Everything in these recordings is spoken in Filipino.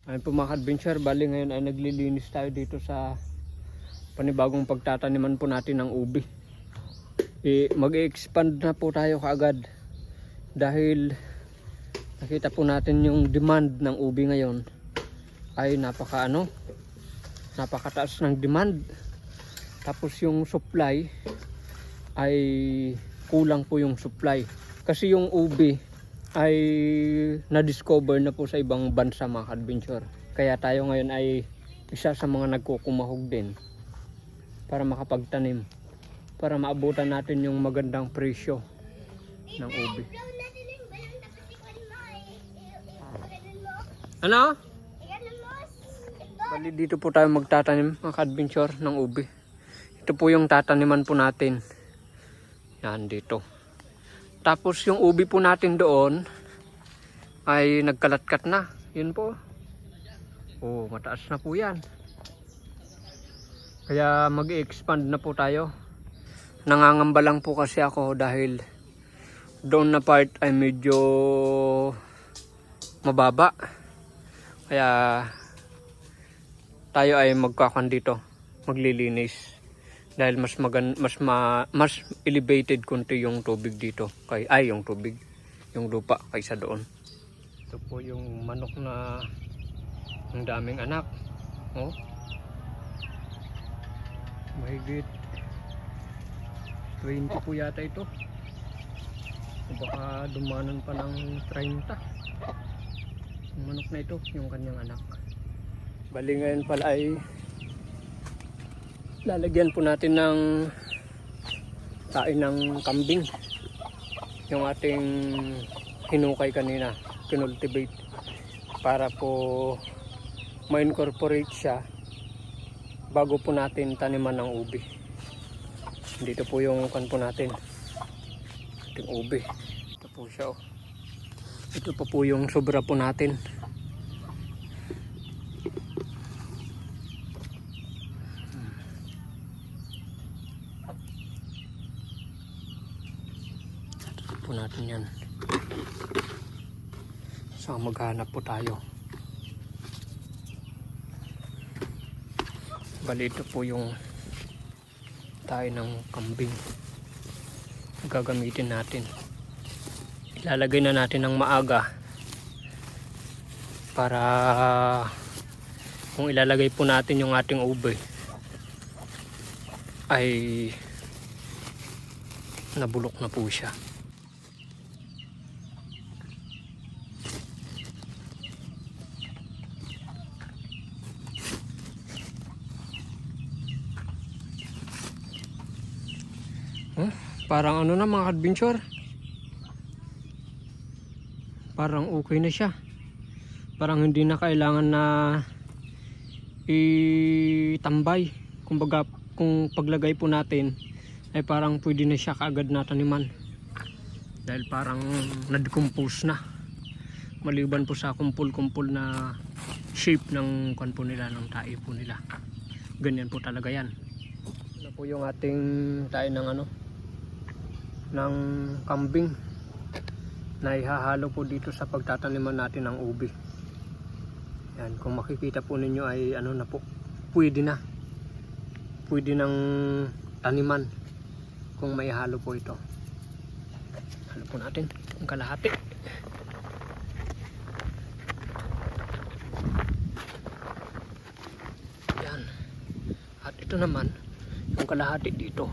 Ayun po mga adventure, bali ngayon ay naglilinis tayo dito sa panibagong pagtataniman po natin ng ubi. Mag-expand na po tayo kaagad dahil nakita po natin yung demand ng ubi ngayon ay napakataas ng demand. Tapos yung supply ay kulang po yung supply. Kasi yung ubi ay na-discover na po sa ibang bansa mga adventure. Kaya tayo ngayon ay isa sa mga nagkukumahog din para makapagtanim. Para maabutan natin yung magandang presyo ng ubi. Ano? Bali dito po tayo magtatanim mga adventure ng ubi. Ito po yung tataniman po natin. Yan dito. Tapos yung ubi po natin doon ay nagkalatkat na. Yun po. Oh, mataas na po yan. Kaya mag-expand na po tayo. Nangangamba lang po kasi ako dahil doon na part ay medyo mababa. Kaya tayo ay magkakan dito, maglilinis dahil mas elevated kunti yung tubig dito yung lupa kaysa doon. Ito po yung manok na ang daming anak. Oh, mahigit 20 po yata ito, baka dumanan pa ng 30 yung manok na ito, yung kanyang anak. Bali ngayon pala ay lalagyan po natin ng tain ng kambing, yung ating hinukay kanina, kinultivate, para po ma-incorporate siya bago po natin taniman ng ubi. Dito po yung kan po natin, ating ubi. Ito po siya, oh. Ito po yung sobra po natin. Po natin yan. So maghanap po tayo. Bali ito po yung tayo ng kambing gagamitin natin. Ilalagay na natin ng maaga para kung ilalagay po natin yung ating ube ay nabulok na po siya. Parang ano na mga adventure, parang okay na siya. Parang hindi na kailangan na itambay. Kumbaga kung paglagay po natin ay parang pwede na siya kaagad na taniman dahil parang na-decompose na, maliban po sa kumpul-kumpul na shape ng kan po nila, ng tae po nila. Ganyan po talaga yan. Ano po yung ating tae ng kambing na ihahalo po dito sa pagtataniman natin ng ubi. Yan, kung makikita po ninyo ay ano na po, pwede ng taniman kung may halo po ito. Halo po natin ang kalahati. Yan, at ito naman yung kalahati dito.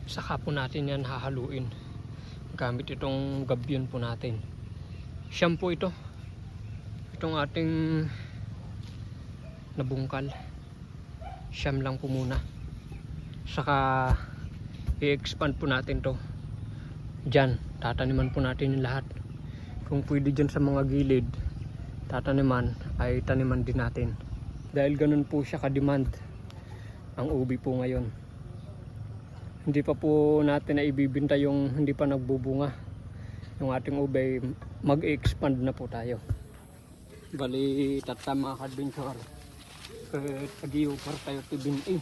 Saka po natin yan hahaluin gamit itong gabyon po natin. Siyam po ito, itong ating nabungkal, siyam lang po muna. Saka i-expand po natin to dyan, tataniman po natin yung lahat. Kung pwede dyan sa mga gilid tataniman ay taniman din natin dahil ganun po siya ka-demand ang ubi po ngayon. Hindi pa po natin na ibibinta yung hindi pa nagbubunga. Yung ating ube, mag-expand na po tayo. Bali, tatama ka adventure. Agiyo para tayo tibin eh.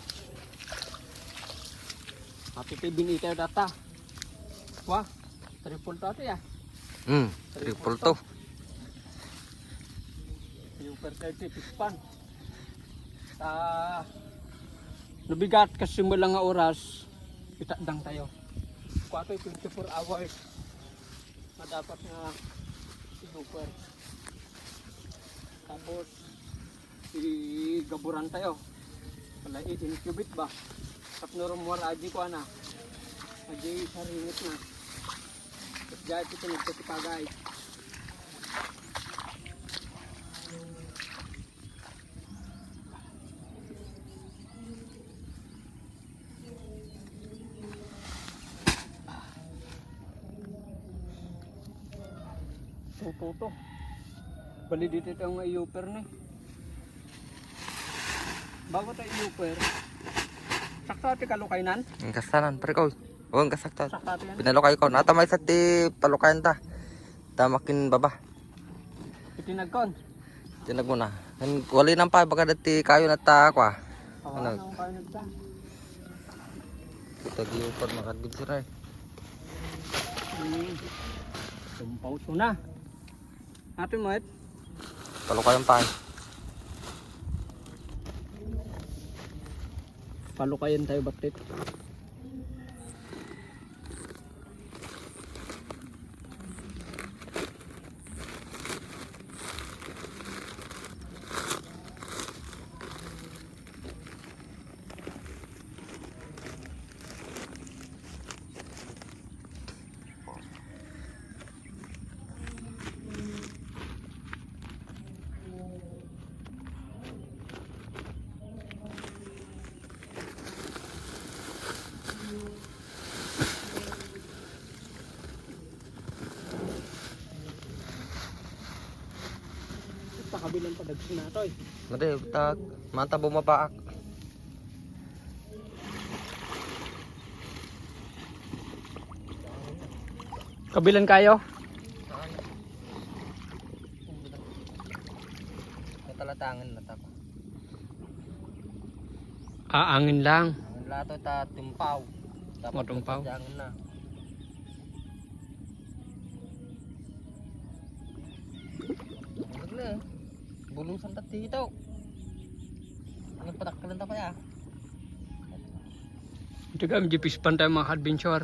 Ati tibin tayo data. Wah, triple to ya. Triple to. Yung per tayo tipispan. Nabigat kasi mula nga oras, itadang tayo. Kung ito 24 hours, madapat nga super. Tapos, igaburan tayo. Wala i-incubate ba? At normal aji ko na. Aji saringit na. At dahil ito nagkasipagay. Tuto. Bali dito itong iuper na. Bago tayo iuper, sakto ati kalukainan? Ang kasanan, pare ko. Ang kasakta. Sakto ati yan? Pinalukay ko. Natamay sa ti palukayan ta. Tamakin baba. Itinagkon? Tinag mo na. Wali nang pa. Baka dati kayo na ta ako ah. Ano ang kayo nagta? Tag-iupad makadbid sila eh. Tumpaw ito na. Atin mo et? Palukayan pa eh. Palukayan tayo batit. Kabilang padagsin na ito eh. Mati, tag. Manta bumabaak. Kabilan kayo? Matalatangan na tako. Angin lang. Ang lato ta tumpaw. Tumpaw. Jangan na. Ano bulusan tati dito. Ang patakalan ta pa ya. Ito kami jipispan tayo mga adventure.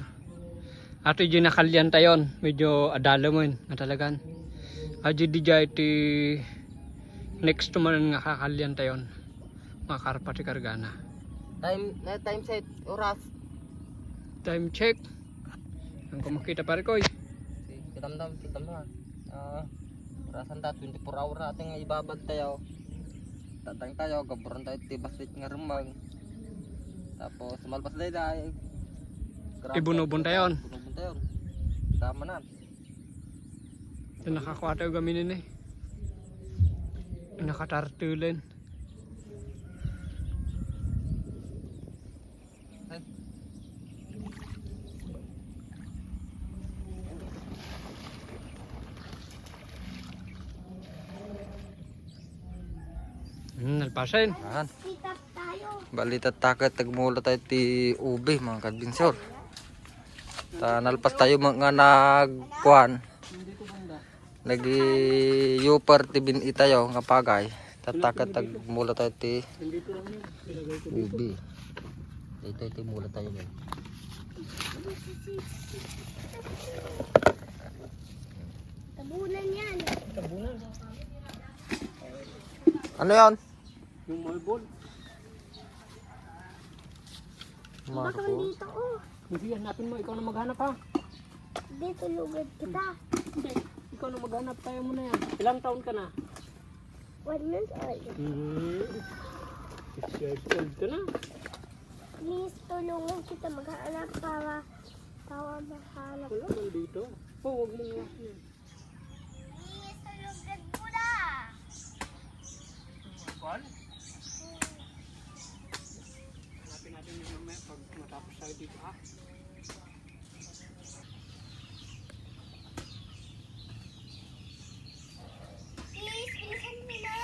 Ato yung nakalyan tayo. Medyo adalo mo yun. Natalagan. Aji di jay ti next to man nga kakalyan tayo. Mga karpati kargana. Time set oras. Time check. Ang kumakita pare ko eh. Kitam na. Orasan ta 24 hour natin nga ibabad tayo. Tatang tayo, gaburan tayo tibasit nga rumang. Tapos malpas day. Ibunubon tayo. Ibunubon tayo. Tama na. Ito nakakuha tayo gaminin eh. Nakatartulan. Nalpasin. Ahan. Balita takat tagmula tayo ti ube mga kadbinsor. Nalpas tayo mga nagkuhan. Nag-yupar ti bin itayo nga pagay. Tatakat tagmula tayo ti ube. Dito ti mula tayo mo. Tabunan yan. Tabunan. Ano yan? Yung marble. Baka dito oh. Hindi, hanapin mo. Ikaw na maghanap ha. Dito lugad kita. Hindi. Ikaw na maghanap. Tayo mo na yan. Ilang taon ka na? 1 month old. 6 years old ka na. Please tulungan kita maghanap para mahanap. Wala man dito. Oh, huwag mo nga yan. Please tulungan mo na. Kwan? Hanapin natin yung mamaya pag matapos tayo dito ha. Please, bilisan mo na.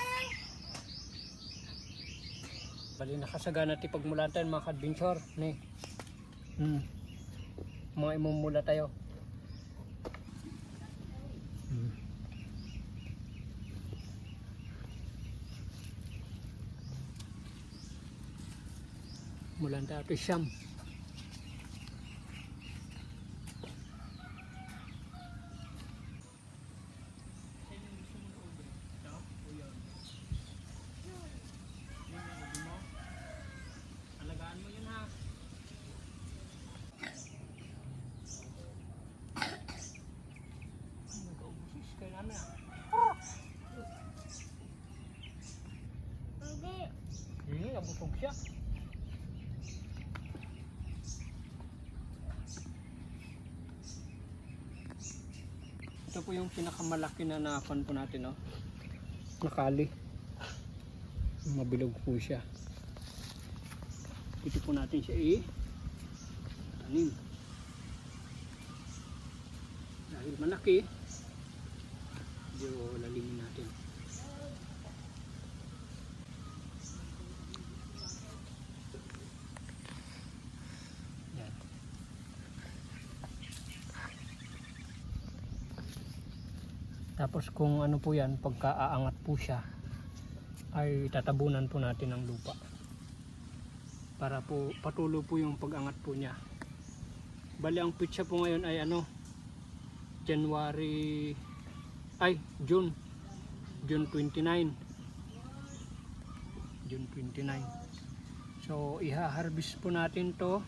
Bali nakasagana ti pagmulatan mga ka-adventure ni. Mga imumula tayo. Mulan tayo ito siyam. Alagaan mo yun ha. Nag-aubusis kayo namin ah. Hindi. Hindi, nabutog siya. Ito po yung pinakamalaki na nakon po natin, no? Nakali. Mabilog po siya. Dito po natin siya tanim. Dahil malaki, medyo lalimin natin. Yan. Tapos kung ano po yan, pagka aangat po siya, ay tatabunan po natin ng lupa. Para po patuloy po yung pag-angat po niya. Bali ang pitsa po ngayon ay June 29. June 29. So iha-harvest po natin to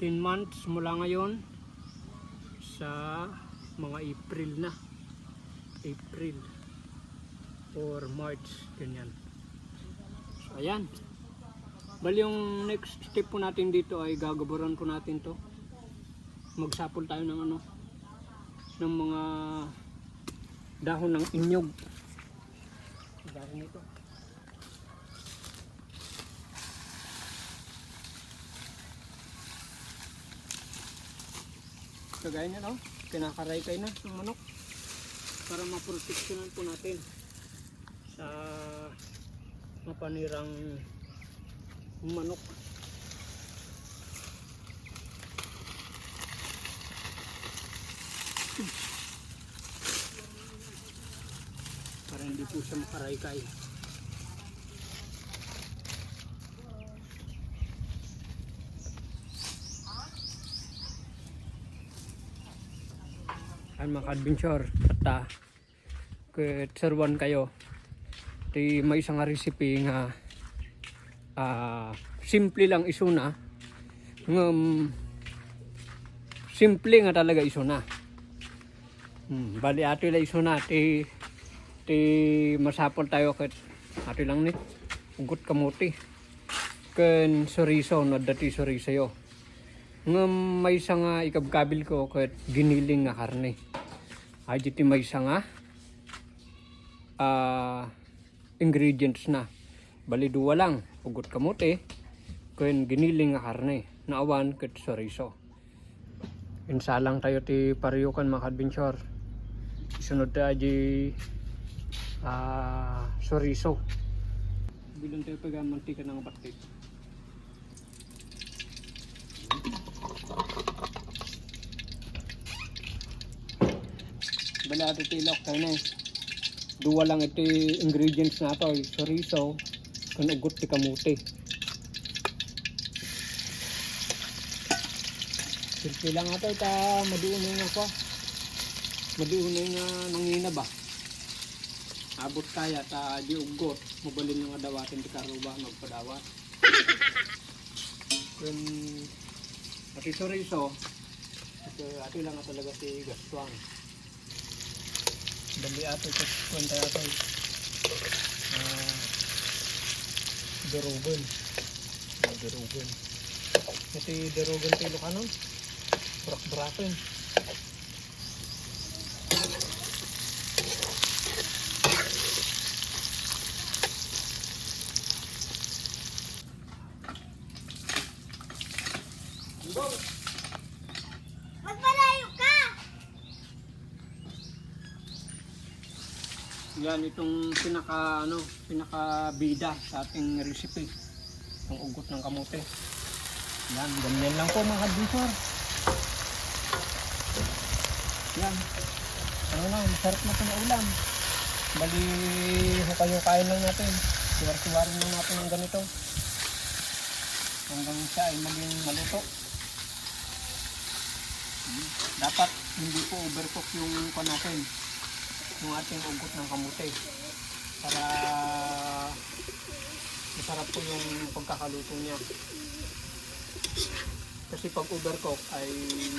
10 months mula ngayon sa mga April or March, ganyan. So ayan. Bali yung next step po natin dito ay gagaburan po natin to. Magsapol tayo ng ng mga dahon ng inyog. Dahon nito. Kagaya niya, no? Kinakaray-kay na ng manok para maproteksyonan po natin sa mapanirang manok. Para hindi po siya makaray-kay. Ang mga adventure at sarwan kayo. Ito may isang recipe nga simple lang isuna. Simple nga talaga isuna. Bali ato lang isuna. Ti masapol tayo kat ato lang ni ugot kamuti. Ken soriso no dati soriso yo. May isa nga ikabkabil ko kat giniling nga karne. Ay diti may isa nga ingredients na. Bali duwa lang, ugot kamote, ken giniling nga karne, naawan ket soriso. Insalang tayo ti pariyukan mga adventure. Isunod tayo di soriso. Bilang tayo pagamantika ng batik. Bali ato tilok tayo na duwa lang iti ingredients na ito, soriso, kung ugot ti kamuti. Simple lang ito, maduunay nga ko. Maduunay nga nangina ba? Abot kaya, di ugot, mabalin nga dawatin ti karuba, magpadawat. Kung ati soriso, ati lang nga talaga si gastuan. Bali ato ito, kwenta ato derogan. Ito derogan tayo kanon, brak-brakin. Magpalayo ka! Yan itong pinaka bida sa ating recipe. Ang ugot ng kamote. Yan, ganyan lang po mga kabisor. Yan. Ano na, masarap na ito na ulam. Bali, kayo kain lang natin. Siwar-siwarin lang natin ng ganito. Hanggang siya ay maging maluto. Dapat hindi po overcook yung pan natin. Yung ating ugot ng kamote. Para masarap po yung pagkakaluto niya. Kasi pag overcook ay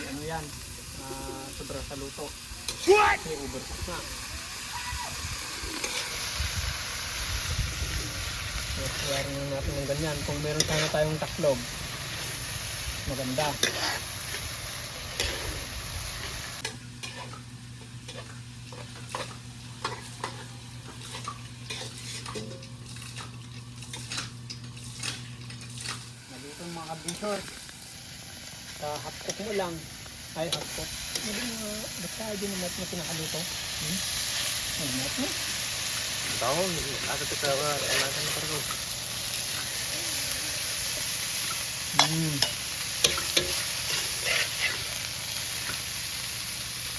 ano yan, sobra sa luto. Kasi overcook na. Kaya rin natin ng ganyan. Kung meron sana tayong taklog, maganda. Naluto mga kabisor. Sa hotpot mo lang. Ay, hotpot. Basta din naman na pinakaluto. Namat mo. Tahun, ada ketawa, alasan terus.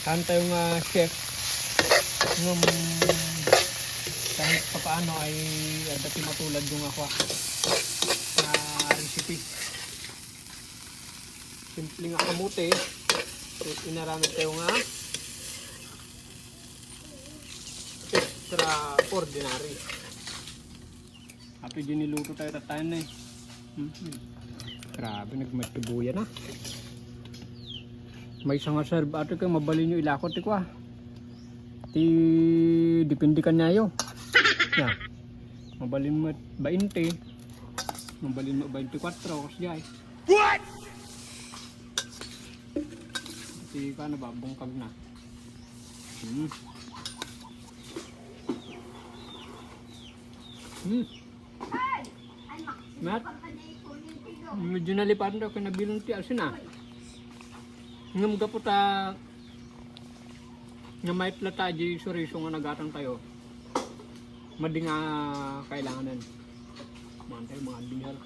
Saan tayong chef ng kahit pa paano ay dati matulad yung ako na recipe. Simpleng kamote. Inaramit tayo nga extraordinary. Ato din niluto tayo tatayan na eh. Grabe, nagmatubuyan na. May isang serve ato kayo mabali nyo ilakot ko ah. Ti depende ka niyo. Yeah. Mabalin mo 20. Mabalin mo 24 kasi ay. What? Kasi ka nababungkag na. Mat? Medyo nalipan daw kaya nabilong ti asin ah. Ngam ka po ta nga may plata di suriso nga nagatang tayo. Madi nga kailanganan. Mantay mga binhal.